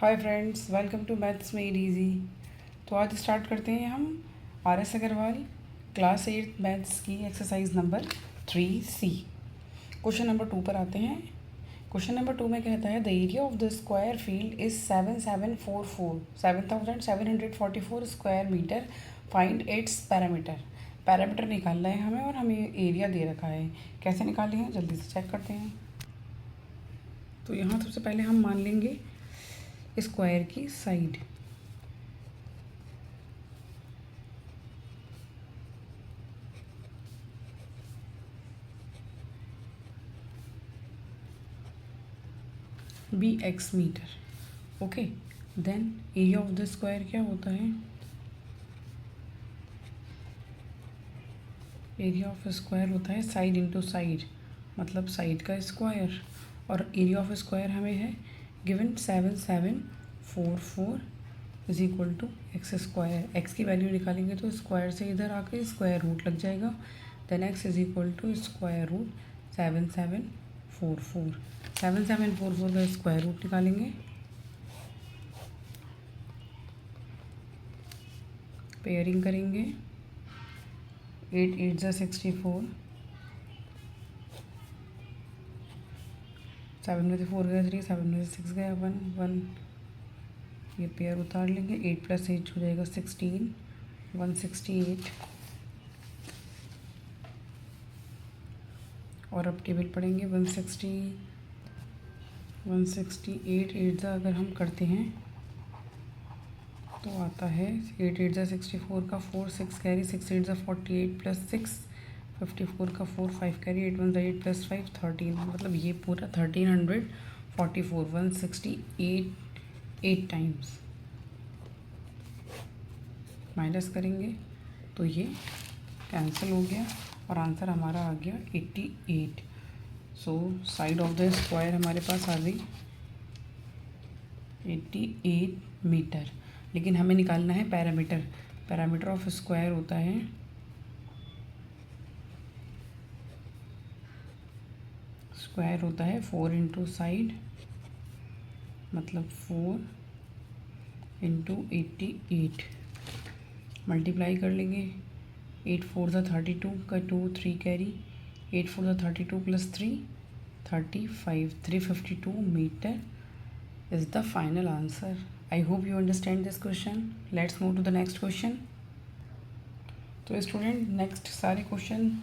Hi friends, welcome to maths made easy. तो आज start करते हैं हम आर.एस. अग्रवाल क्लास 8 मैथ्स की exercise number 3C। Question number 2 पर आते हैं। क्वेश्चन नंबर 2 में कहता है the area of the square field is 7744 square metre. Find its parameter. Parameter निकालना है हमें और हमें एरिया दे रखा है। कैसे निकाले हैं जल्दी से चेक करते हैं। तो यहाँ सबसे पहले हम मान लेंगे स्क्वायर की side. Be x metre. Okay, then area of the square क्या होता है? एरिया ऑफ स्क्वायर होता है साइड इंटू साइड, मतलब साइड का स्क्वायर। और एरिया ऑफ स्क्वायर हमें है given 7744 is equal to x square. X की वैल्यू निकालेंगे तो स्क्वायर से इधर आके स्क्वायर रूट लग जाएगा। Then x is equal to square root 7744। 7744 का स्क्वायर रूट निकालेंगे, पेयरिंग करेंगे। 8 8 जा 64, 7 में से 4 गया 3, 7 में से 6 गया 1 1। ये पेयर उतार लेंगे। 8 + 8 हो जाएगा 16, 168। और अब टेबल पढ़ेंगे 168 8 जा अगर हम करते हैं तो आता है 8 8 जा 64 का 4, 6 कैरी, 6 8 जा 48 + 6 54 का 4, 5 कैरी, 8 1 जा 8 + 5 13। मतलब ये पूरा 1344 168 8 टाइम्स माइनस करेंगे तो ये कैंसिल हो गया और आंसर हमारा आ गया 88। So side of the square हमारे पास आ गई 88 मीटर। लेकिन हमें निकालना है पैरामीटर। पैरामीटर ऑफ स्क्वायर होता है स्क्वायर होता है 4 इंटू साइड, मतलब 4 इंटू 88। मल्टीप्लाई कर लेंगे। 8 4 जा 32 का 2 3 कैरी, 8 4 जा 32 + 3 35 352 metre is the final answer. I hope you understand this question. Let's move to the next question. तो स्टूडेंट नेक्स्ट सारे क्वेश्चन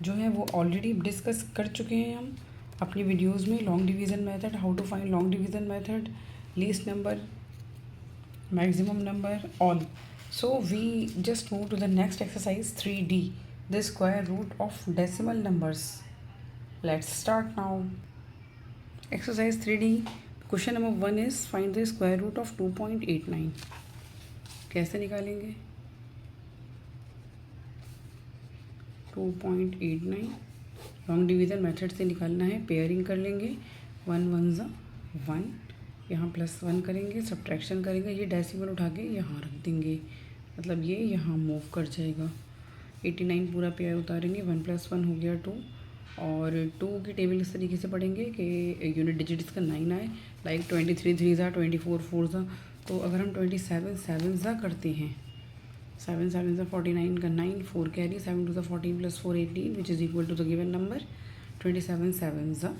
जो है वो ऑलरेडी डिस्कस कर चुके हैं हम अपनी वीडियोस में। Long division method, how to find long division method, least number, maximum number, all. So we just move to the next exercise 3D, the square root of decimal numbers. Let's start now. Exercise 3D. Question number 1 is find the square root of 2.89. कैसे निकालेंगे? 2.89 long division method से निकालना है। Pairing कर लेंगे। 1 1 जा 1, यहाँ +1 करेंगे, सब्ट्रैक्शन करेंगे। ये डेसिमल उठा के यहाँ रख देंगे, मतलब ये यहाँ मूव कर जाएगा। 89 पूरा पेयर उतारेंगे। 1 + 1 हो गया 2। और 2 की टेबल इस तरीके से पढ़ेंगे कि यूनिट डिजिट इसका 9 आए। लाइक 23 3 जा 24 4 जा। तो अगर हम 27 7 जा करते हैं, 7 7 जा 49 का 9, 4 कैरी, 7 2 जा 14 + 4 18 which is equal to the given number. 27 7 जा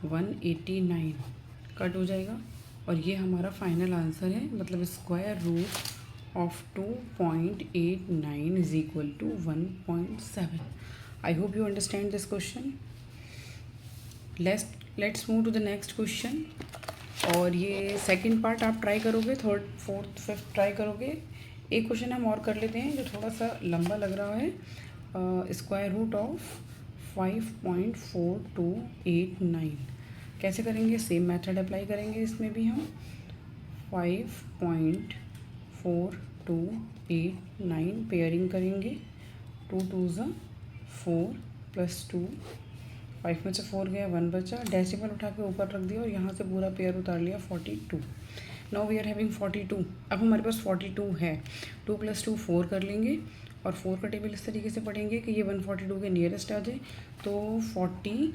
189 कट हो जाएगा और ये हमारा फाइनल आंसर है। मतलब square root of 2.89 is equal to 1.7। I hope you understand this question. Let's move to the next question. और ये सेकंड पार्ट आप ट्राई करोगे, थर्ड फोर्थ फिफ्थ ट्राई करोगे। एक क्वेश्चन हम और कर लेते हैं जो थोड़ा सा लंबा लग रहा है। स्क्वायर रूट ऑफ 5.4289 कैसे करेंगे? सेम मेथड अप्लाई करेंगे इसमें भी हम। 5.4289 पेयरिंग करेंगे। 2 2 जा 4 + 2, 5 में से 4 गया 1 बचा। डेसिमल उठा के ऊपर रख दिया और यहाँ से पूरा पेयर उतार लिया 42। Now we are having 42। अब हमारे पास 42 है। 2 + 2 4 कर लेंगे और 4 का टेबल इस तरीके से पढ़ेंगे कि ये 142 के नियरेस्ट आ जाए। तो 40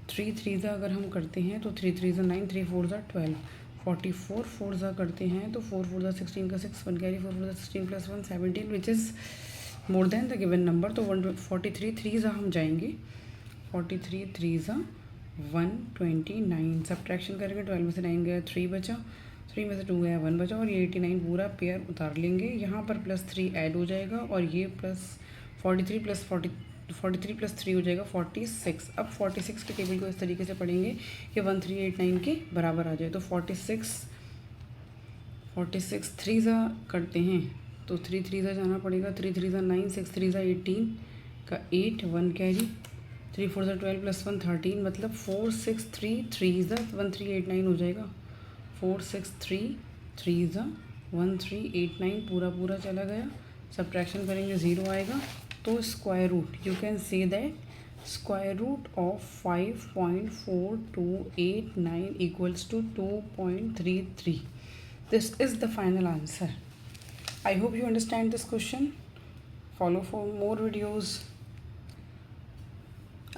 3 3 अगर हम करते हैं तो 3 3 9, 3 4 12, 44 4 करते हैं तो 4 4 16 का 6, 1 carry 4 4 16 plus 1 17 which is more than the given number. तो 43 3 हम जाएंगे, 43 3 129। सब्ट्रैक्शन करेंगे, 12 में से 9 गया 3 बचा, 3 में से 2 गया 1 बचा, और ये 89 पूरा पेयर उतार लेंगे। यहाँ पर +3 ऐड हो जाएगा और ये प्लस 43 प्लस 3 हो जाएगा 46। अब 46 के टेबल को इस तरीके से पढ़ेंगे कि 1389 के बराबर आ जाए। तो 46 3 करते हैं तो 3 3 जाना पड़ेगा, 3 3 9, 6 3 18 का 8, 1 कैरी, 3 4 12 प्लस 1 13, मतलब 4 6 3 3 1389 हो जाएगा। 4 6 3 3 1389 पूरा चला गया। सब्ट्रैक्शन करेंगे 0 आएगा। तो square root, you can say that square root of 5.4289 equals to 2.33। This is the final answer. I hope you understand this question. Follow for more videos.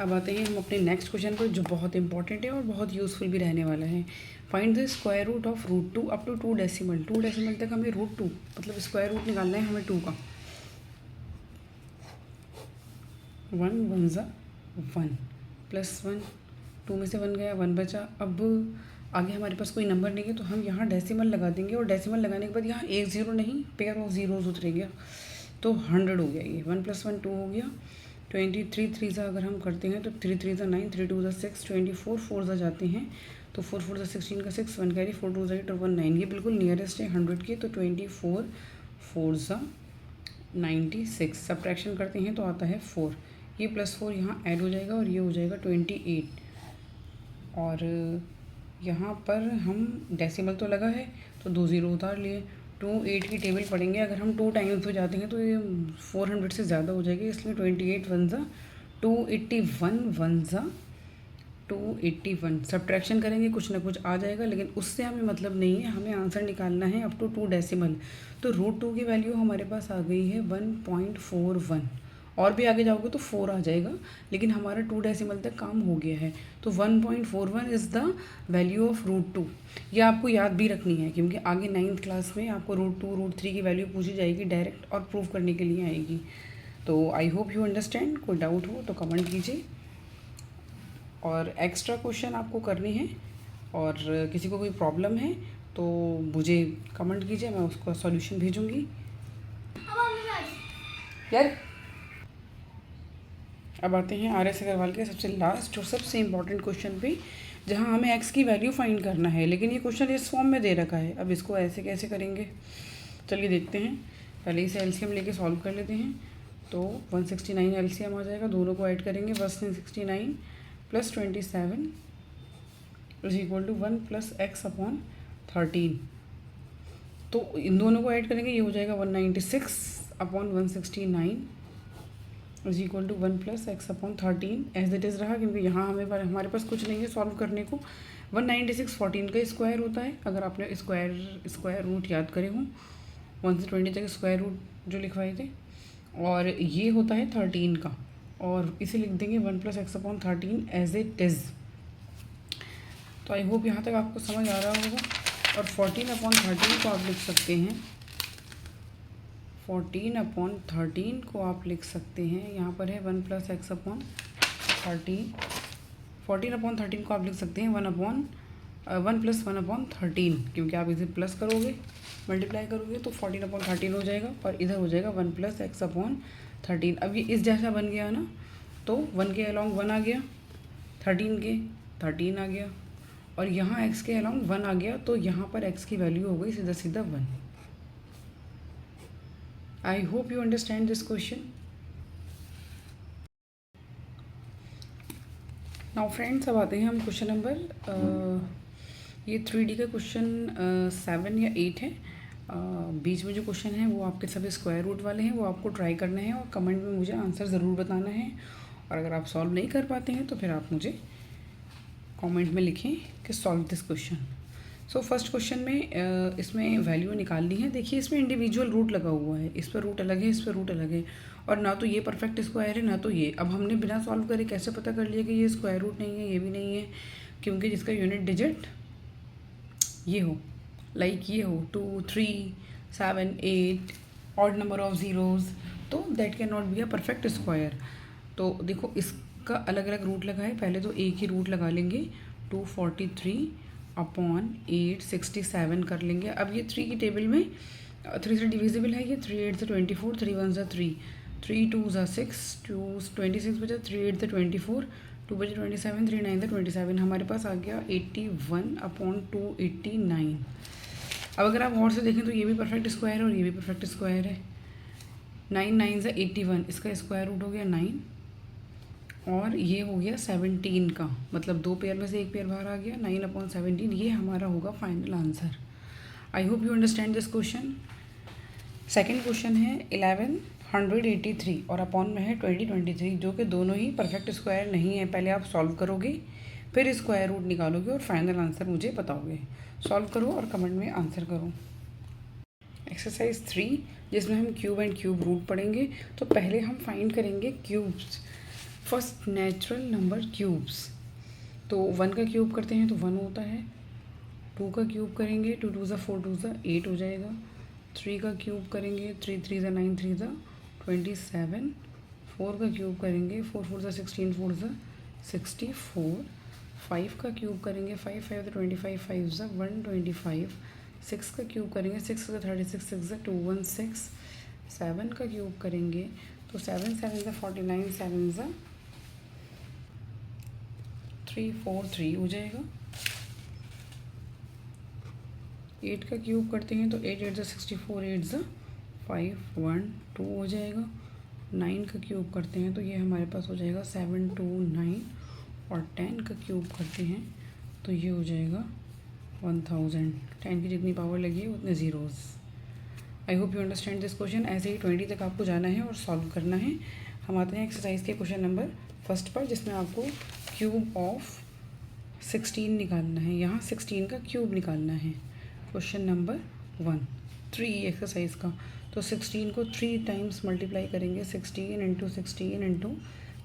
अब आते हैं हम अपने नेक्स्ट क्वेश्चन पर, जो बहुत इंपॉर्टेंट है और बहुत यूज़फुल भी रहने वाला है। Find the square root of √2 up to 2 decimal. 2 decimal तक हमें √2 मतलब स्क्वायर रूट निकालना है हमें 2 का। 1 1 1 प्लस 1, 2 में से 1 गया 1 बचा। अब आगे हमारे पास कोई नंबर नहीं है तो हम यहाँ डेसिमल लगा देंगे, और डेसिमल लगाने के बाद यहाँ एक ज़ीरो नहीं, पेयर ऑफ ज़ीरोज़ उतरेगा तो 100 हो गया। ये 1 + 1 2 हो गया। 23 3 अगर हम करते हैं तो 3 3 9, 3 2 6, 24 4 जाते हैं तो 4 4 16 का 6, 1 कैरी 4 2 8 और 1 9। ये बिल्कुल नियरेस्ट है 100 के। तो 24 4 96। सब्ट्रैक्शन करते हैं तो आता है 4। ये +4 यहाँ ऐड हो जाएगा और ये हो जाएगा 28। और यहाँ पर हम डेसिमल तो लगा है तो 2 ज़ीरो उतार लिए। 2 8 की टेबल पढ़ेंगे, अगर हम 2 टाइम्स हो जाते हैं तो ये 400 से ज़्यादा हो जाएगी, इसलिए 28 1 281 1 281। सब्ट्रैक्शन करेंगे कुछ ना कुछ आ जाएगा, लेकिन उससे हमें मतलब नहीं है, हमें आंसर निकालना है अप टू 2 डेसिमल। तो √2 की वैल्यू हमारे पास आ गई है 1.41, और भी आगे जाओगे तो 4 आ जाएगा, लेकिन हमारा 2 डेसिमल तक काम हो गया है। तो 1.41 इज़ द वैल्यू ऑफ √2। ये आपको याद भी रखनी है, क्योंकि आगे 9th क्लास में आपको √2 √3 की वैल्यू पूछी जाएगी डायरेक्ट, और प्रूव करने के लिए आएगी। तो आई होप यू अंडरस्टैंड। कोई डाउट हो तो कमेंट कीजिए, और एक्स्ट्रा क्वेश्चन आपको करने हैं, और किसी को कोई प्रॉब्लम है तो मुझे कमेंट कीजिए, मैं उसका सॉल्यूशन भेजूँगी। यार अब आते हैं RS अग्रवाल के सबसे लास्ट और सबसे इम्पॉर्टेंट क्वेश्चन पे, जहाँ हमें x की वैल्यू फाइंड करना है, लेकिन ये क्वेश्चन इस फॉर्म में दे रखा है। अब इसको ऐसे कैसे करेंगे, चलिए देखते हैं। पहले इसे LCM लेके सॉल्व कर लेते हैं। तो 169 LCM आ जाएगा, दोनों को ऐड करेंगे। 169 + 27 = 1 + x/13। तो इन दोनों को ऐड करेंगे, ये हो जाएगा 196/169 = 1 + x/13 एज इट इज़ रहा, क्योंकि यहाँ हमारे पास कुछ नहीं है सॉल्व करने को। 196 14 का स्क्वायर होता है, अगर आपने स्क्वायर रूट याद करे हों, 1 से 20 तक स्क्वायर रूट जो लिखवाए थे, और ये होता है 13 का, और इसे लिख देंगे 1 + x/13 एज इट इज़। तो आई होप यहाँ तक आपको समझ आ रहा होगा। और 14/13 को आप लिख सकते हैं, 14/13 को आप लिख सकते हैं, यहाँ पर है 1 + x/13। 14/13 को आप लिख सकते हैं 1 + 1/13, क्योंकि आप इसे प्लस करोगे, मल्टीप्लाई करोगे तो 14/13 हो जाएगा, और इधर हो जाएगा 1 + x/13। अब ये इस जैसा बन गया ना, तो 1 के अलॉन्ग 1 आ गया, 13 के 13 आ गया, और यहाँ x के अलॉन्ग 1 आ गया, तो यहाँ पर x की वैल्यू हो गई सीधा सीधा 1। आई hope you understand this question. Now friends, अब आते हैं हम क्वेश्चन नंबर, ये 3D का क्वेश्चन 7 या 8 है। बीच में जो क्वेश्चन है वो आपके सभी स्क्वायर रूट वाले हैं, वो आपको ट्राई करना है, और कमेंट में मुझे आंसर ज़रूर बताना है। और अगर आप सॉल्व नहीं कर पाते हैं तो फिर आप मुझे कमेंट में लिखें कि solve this question. So first question में इसमें वैल्यू निकालनी है। देखिए इसमें इंडिविजुअल रूट लगा हुआ है, इस पर रूट अलग है, इस पर रूट अलग है, और ना तो ये परफेक्ट स्क्वायर है ना तो ये। अब हमने बिना सॉल्व करे कैसे पता कर लिया कि ये स्क्वायर रूट नहीं है, ये भी नहीं है, क्योंकि जिसका यूनिट डिजिट ये हो, लाइक ये हो 2 3 7 8 ऑड नंबर ऑफ ज़ीरोज़, तो that can not be a perfect square. तो देखो इसका अलग अलग रूट लगा है, पहले तो एक ही रूट लगा लेंगे, 243 अपॉन 867 कर लेंगे। अब ये 3 की टेबल में 3 से डिविजिबल है, ये 3 8 से 24, 3 1 से 3, 3 2 ज़ा 6, 2 26 बचा, 3 8 से 24, 2 बजे 27, 3 9 से 27, हमारे पास आ गया 81 अपॉन 289। अब अगर आप और से देखें तो ये भी परफेक्ट स्क्वायर है और ये भी परफेक्ट स्क्वायर है। 9 9 से 81, इसका स्क्वायर रूट हो गया 9, और ये हो गया 17 का, मतलब 2 पेयर में से एक पेयर बाहर आ गया, 9 अपॉन 17, ये हमारा होगा final answer. I hope you understand this question. Second question है 1183 और अपॉन में है 2023, जो कि दोनों ही परफेक्ट स्क्वायर नहीं है। पहले आप सॉल्व करोगे, फिर स्क्वायर रूट निकालोगे और फाइनल आंसर मुझे बताओगे। सॉल्व करो और कमेंट में आंसर करो। एक्सरसाइज 3, जिसमें हम क्यूब एंड क्यूब रूट पढ़ेंगे। तो पहले हम फाइंड करेंगे cubes, first natural number cubes. तो 1 का क्यूब करते हैं तो 1 होता है, 2 का क्यूब करेंगे 2 2 ज़ा 4 2 ज़ा 8 हो जाएगा, 3 का क्यूब करेंगे 3 3 ज़ा 9 3 ज़ा 27, 4 का क्यूब करेंगे 4 4 ज़ा 16 4 ज़ा 64, 5 का क्यूब करेंगे 5 5 ज़ा 25 5 ज़ा 125, 6 का क्यूब करेंगे 6 ज़ा 36 6 ज़ा 216, 7 का क्यूब करेंगे तो 7 7 ज़ा 49 7 ज़ा 343 हो जाएगा। 8 का क्यूब करते हैं तो 8 8 ज़ा 64 8 ज़ा 512 हो जाएगा। 9 का क्यूब करते हैं तो ये हमारे पास हो जाएगा 729, और 10 का क्यूब करते हैं तो ये हो जाएगा 1000। 10 की जितनी पावर लगी है उतने zeros. I hope you understand this question. ऐसे ही 20 तक आपको जाना है और सॉल्व करना है। हम आते हैं एक्सरसाइज के क्वेश्चन नंबर फर्स्ट पर, जिसमें आपको क्यूब ऑफ 16 निकालना है। यहाँ 16 का क्यूब निकालना है। क्वेश्चन नंबर 1 3 एक्सरसाइज का। तो 16 को 3 टाइम्स मल्टीप्लाई करेंगे, 16 इंटू 16 इंटू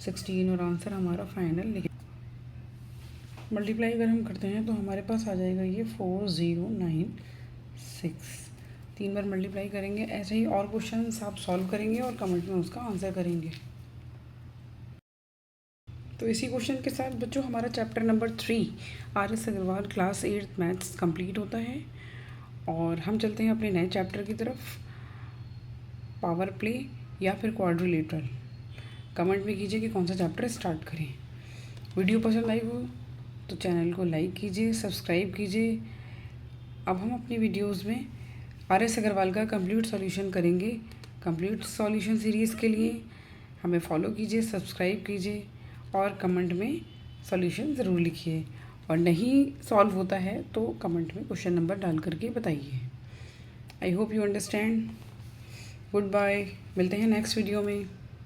16, और आंसर हमारा फाइनल लिखे। मल्टीप्लाई अगर हम करते हैं तो हमारे पास आ जाएगा ये 4096। 3 बार मल्टीप्लाई करेंगे। ऐसे ही और क्वेश्चन आप सॉल्व करेंगे और कमेंट में उसका आंसर करेंगे। तो इसी क्वेश्चन के साथ बच्चों हमारा chapter number 3 RS Agarwal class 8 maths complete होता है, और हम चलते हैं अपने नए चैप्टर की तरफ, पावर प्ले या फिर क्वाड्रिलेटरल। कमेंट में कीजिए कि कौन सा चैप्टर स्टार्ट करें। वीडियो पसंद आई हो तो चैनल को लाइक कीजिए, सब्सक्राइब कीजिए। अब हम अपनी वीडियोस में RS अग्रवाल का कंप्लीट सॉल्यूशन करेंगे। कंप्लीट सॉल्यूशन सीरीज़ के लिए हमें फॉलो कीजिए, सब्सक्राइब कीजिए और कमेंट में सॉल्यूशन ज़रूर लिखिए। और नहीं सॉल्व होता है तो कमेंट में क्वेश्चन नंबर डाल करके बताइए। I hope you understand. Good bye, मिलते हैं नेक्स्ट वीडियो में।